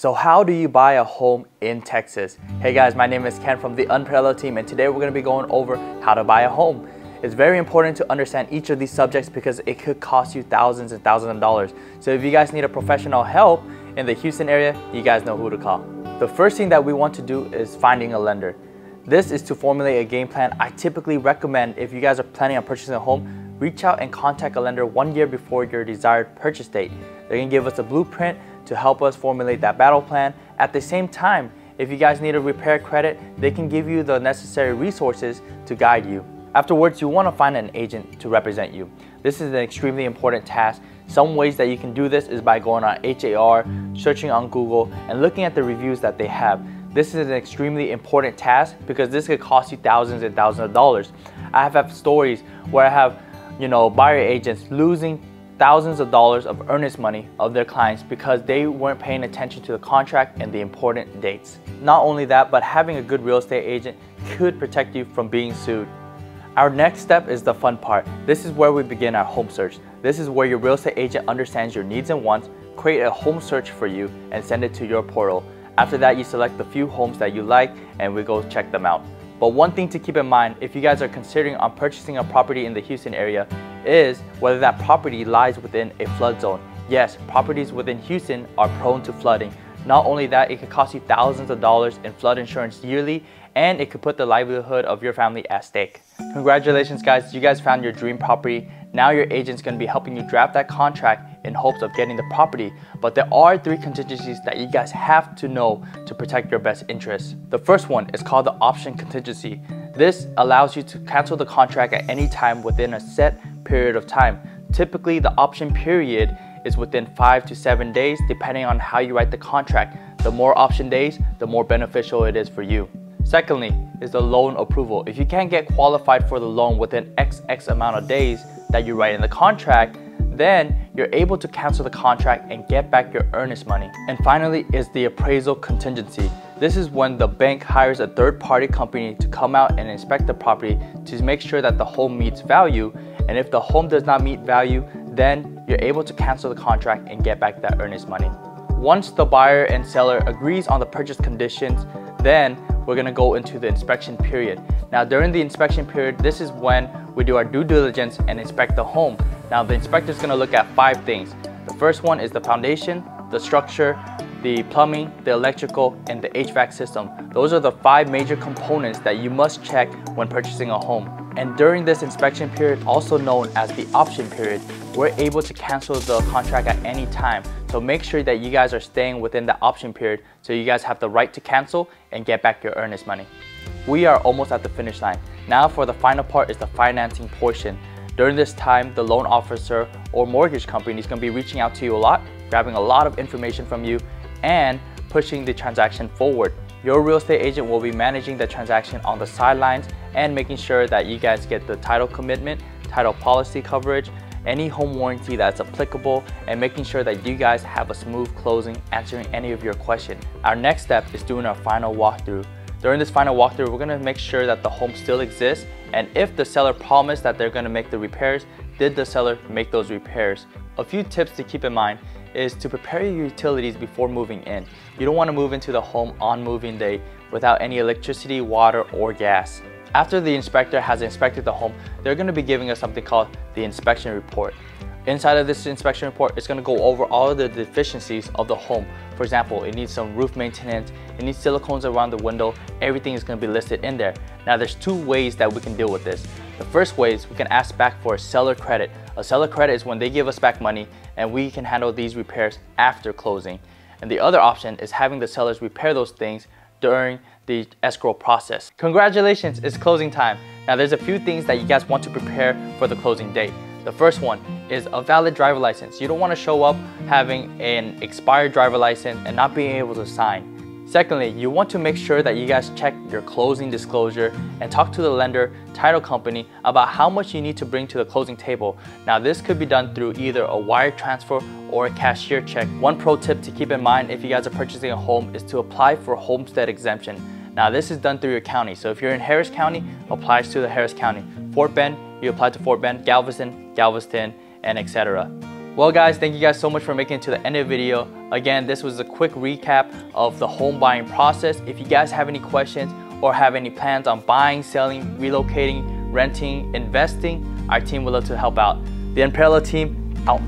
So how do you buy a home in Texas? Hey guys, my name is Ken from the Unparalleled team, and today we're going to be going over how to buy a home. It's very important to understand each of these subjects because it could cost you thousands and thousands of dollars. So if you guys need a professional help in the Houston area, you guys know who to call. The first thing that we want to do is finding a lender. This is to formulate a game plan. I typically recommend, if you guys are planning on purchasing a home, reach out and contact a lender 1 year before your desired purchase date. They're going to give us a blueprint to help us formulate that battle plan. At the same time, if you guys need a repair credit, they can give you the necessary resources to guide you. Afterwards, you want to find an agent to represent you. This is an extremely important task. Some ways that you can do this is by going on HAR, searching on Google, and looking at the reviews that they have. This is an extremely important task because this could cost you thousands and thousands of dollars. I have had stories where I have, buyer agents losing thousands of dollars of earnest money of their clients because they weren't paying attention to the contract and the important dates. Not only that, but having a good real estate agent could protect you from being sued. Our next step is the fun part. This is where we begin our home search. This is where your real estate agent understands your needs and wants, create a home search for you, and send it to your portal. After that, you select the few homes that you like and we go check them out. But one thing to keep in mind, if you guys are considering on purchasing a property in the Houston area, is whether that property lies within a flood zone. Yes, properties within Houston are prone to flooding. Not only that, it could cost you thousands of dollars in flood insurance yearly, and it could put the livelihood of your family at stake. Congratulations guys, you guys found your dream property. Now your agent's going to be helping you draft that contract in hopes of getting the property. But there are 3 contingencies that you guys have to know to protect your best interests. The first one is called the option contingency. This allows you to cancel the contract at any time within a set period of time. Typically, the option period is within 5 to 7 days depending on how you write the contract. The more option days, the more beneficial it is for you. Secondly is the loan approval. If you can't get qualified for the loan within X amount of days that you write in the contract, then you're able to cancel the contract and get back your earnest money. And finally is the appraisal contingency. This is when the bank hires a third-party company to come out and inspect the property to make sure that the home meets value. And if the home does not meet value, then you're able to cancel the contract and get back that earnest money. Once the buyer and seller agrees on the purchase conditions, then we're going to go into the inspection period. Now during the inspection period, this is when we do our due diligence and inspect the home. Now the inspector is going to look at 5 things. The first one is the foundation, the structure, the plumbing, the electrical, and the HVAC system. Those are the 5 major components that you must check when purchasing a home. And during this inspection period, also known as the option period, we're able to cancel the contract at any time. So make sure that you guys are staying within the option period so you guys have the right to cancel and get back your earnest money. We are almost at the finish line. Now for the final part is the financing portion. During this time, the loan officer or mortgage company is going to be reaching out to you a lot, grabbing a lot of information from you, and pushing the transaction forward. Your real estate agent will be managing the transaction on the sidelines and making sure that you guys get the title commitment, title policy coverage, any home warranty that's applicable, and making sure that you guys have a smooth closing, answering any of your questions. Our next step is doing our final walkthrough. During this final walkthrough, we're going to make sure that the home still exists, and if the seller promised that they're going to make the repairs, did the seller make those repairs? A few tips to keep in mind is to prepare your utilities before moving in. You don't want to move into the home on moving day without any electricity, water, or gas. After the inspector has inspected the home, they're going to be giving us something called the inspection report. Inside of this inspection report, it's going to go over all of the deficiencies of the home. For example, it needs some roof maintenance, it needs silicones around the window, everything is going to be listed in there. Now there's 2 ways that we can deal with this. The first way is we can ask back for a seller credit. A seller credit is when they give us back money and we can handle these repairs after closing. And the other option is having the sellers repair those things during the escrow process. Congratulations, it's closing time. Now there's a few things that you guys want to prepare for the closing date. The first one is a valid driver license. You don't want to show up having an expired driver license and not being able to sign. Secondly, you want to make sure that you guys check your closing disclosure and talk to the lender, title company about how much you need to bring to the closing table. Now this could be done through either a wire transfer or a cashier check. One pro tip to keep in mind if you guys are purchasing a home is to apply for homestead exemption. Now this is done through your county. So if you're in Harris County, applies to the Harris County. Fort Bend, you apply to Fort Bend, Galveston, and etc. Well guys, thank you guys so much for making it to the end of the video. Again, this was a quick recap of the home buying process. If you guys have any questions or have any plans on buying, selling, relocating, renting, investing, our team would love to help out. The Unparalleled team, out.